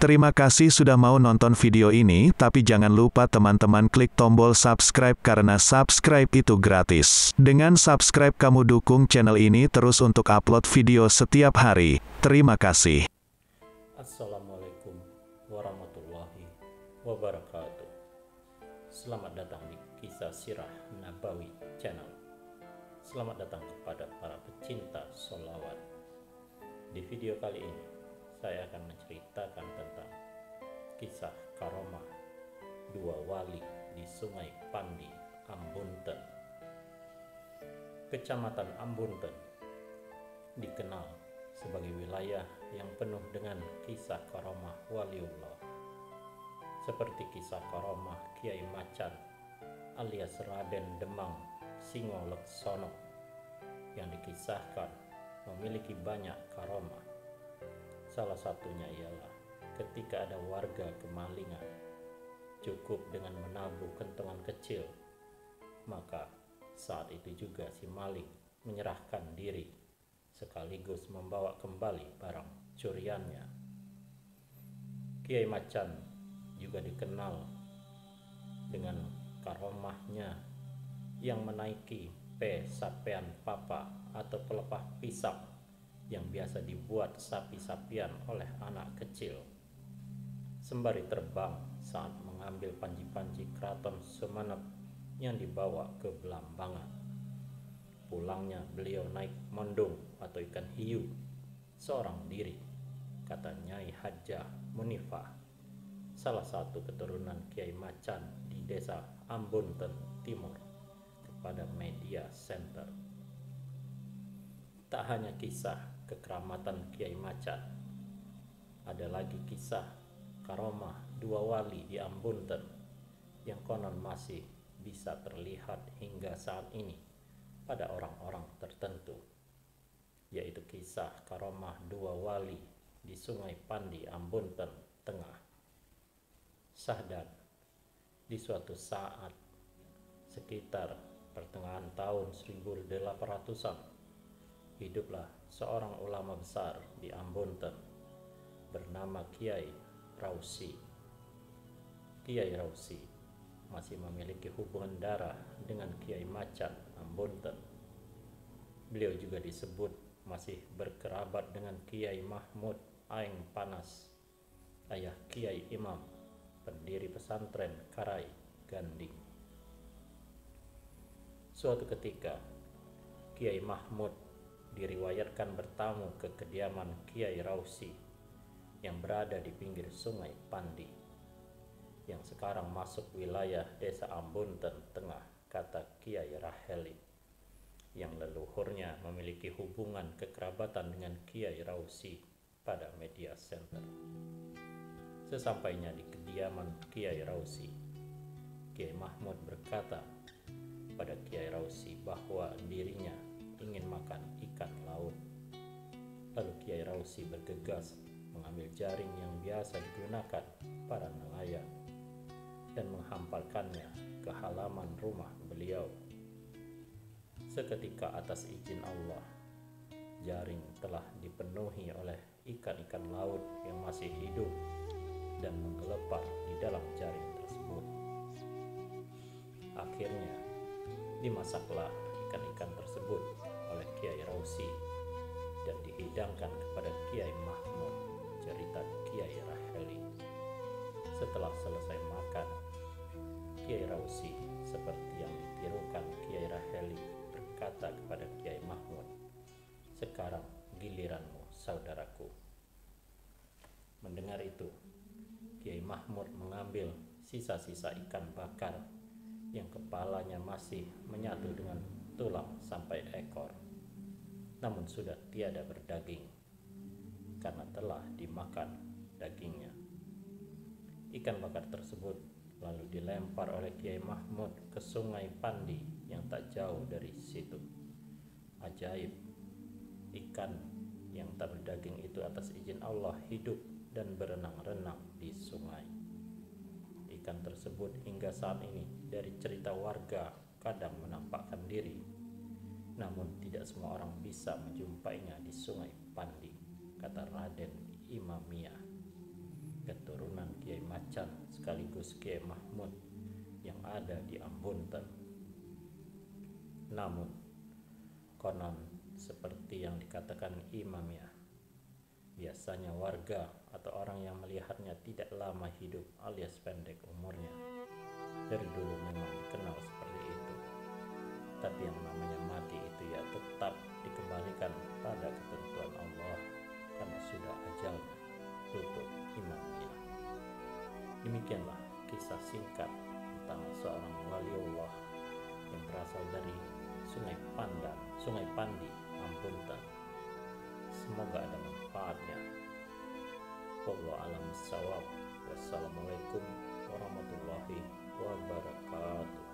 Terima kasih sudah mau nonton video ini, tapi jangan lupa teman-teman klik tombol subscribe karena subscribe itu gratis. Dengan subscribe kamu dukung channel ini terus untuk upload video setiap hari. Terima kasih. Assalamualaikum warahmatullahi wabarakatuh. Selamat datang di Kisah Sirah Nabawi Channel. Selamat datang kepada para pecinta sholawat. Di video kali ini saya akan menceritakan tentang kisah karomah dua wali di Sungai Pandi, Ambunten. Kecamatan Ambunten dikenal sebagai wilayah yang penuh dengan kisah karomah waliullah, seperti kisah karomah Kiai Macan alias Raden Demang Singoleksono yang dikisahkan memiliki banyak karomah. Salah satunya ialah ketika ada warga kemalingan, cukup dengan menabuh kentongan kecil, maka saat itu juga si maling menyerahkan diri sekaligus membawa kembali barang curiannya. Kiai Macan juga dikenal dengan karomahnya yang menaiki sapean papa atau pelepah pisang yang biasa dibuat sapi-sapian oleh anak kecil, sembari terbang saat mengambil panji-panji keraton Sumenep yang dibawa ke Belambangan. Pulangnya beliau naik mondong atau ikan hiu seorang diri, kata Nyai Hajah Munifah, salah satu keturunan Kiai Macan di desa Ambunten Timur, kepada Media Center. Tak hanya kisah kekeramatan Kiai Macan, ada lagi kisah karomah dua wali di Ambunten yang konon masih bisa terlihat hingga saat ini pada orang-orang tertentu, yaitu kisah karomah dua wali di Sungai Pandi, Ambunten Tengah. Sahdan, di suatu saat sekitar pertengahan tahun 1800-an, hiduplah seorang ulama besar di Ambunten bernama Kiai Rausi. Kiai Rausi masih memiliki hubungan darah dengan Kiai Macan Ambunten. Beliau juga disebut masih berkerabat dengan Kiai Mahmud Aeng Panas, ayah Kiai Imam, pendiri pesantren Karai Ganding. Suatu ketika, Kiai Mahmud diriwayatkan bertamu ke kediaman Kiai Rausi yang berada di pinggir Sungai Pandi, yang sekarang masuk wilayah desa Ambunten Tengah, kata Kiai Raheli, yang leluhurnya memiliki hubungan kekerabatan dengan Kiai Rausi pada Media Center. Sesampainya di kediaman Kiai Rausi, Kiai Mahmud berkata pada Kiai Rausi bahwa dirinya ingin makan ikan laut. Lalu Kiai Rausi bergegas mengambil jaring yang biasa digunakan para nelayan dan menghamparkannya ke halaman rumah beliau. Seketika atas izin Allah, jaring telah dipenuhi oleh ikan-ikan laut yang masih hidup dan menggelepar di dalam jaring tersebut. Akhirnya dimasaklah ikan-ikan tersebut oleh Kiai Rausi dan dihidangkan kepada Kiai Mahmud, cerita Kiai Raheli. Setelah selesai makan, Kiai Rausi seperti yang ditirukan Kiai Raheli berkata kepada Kiai Mahmud, "Sekarang giliranmu, saudaraku." Mendengar itu, Kiai Mahmud mengambil sisa-sisa ikan bakar yang kepalanya masih menyatu dengan tulang sampai ekor, namun sudah tiada berdaging karena telah dimakan dagingnya. Ikan bakar tersebut lalu dilempar oleh Kiai Mahmud ke Sungai Pandi yang tak jauh dari situ. Ajaib, ikan yang tak berdaging itu atas izin Allah hidup dan berenang-renang di sungai. Ikan tersebut hingga saat ini dari cerita warga kadang menampakkan diri, namun tidak semua orang bisa menjumpainya di Sungai Pandi, kata Raden Imamiyah Kiai Macan sekaligus Kiai Mahmud yang ada di Ambunten. Namun, konon seperti yang dikatakan imamnya, biasanya warga atau orang yang melihatnya tidak lama hidup alias pendek umurnya. Dari dulu memang dikenal seperti itu. Tapi yang namanya mati itu ya tetap dikembalikan pada ketentuan Allah karena sudah ajalnya, tutup imamnya. Demikianlah kisah singkat tentang seorang waliullah yang berasal dari Sungai Pandi, Ambunten. Semoga ada manfaatnya. Wallahu a'lam bishawab. Wassalamualaikum warahmatullahi wabarakatuh.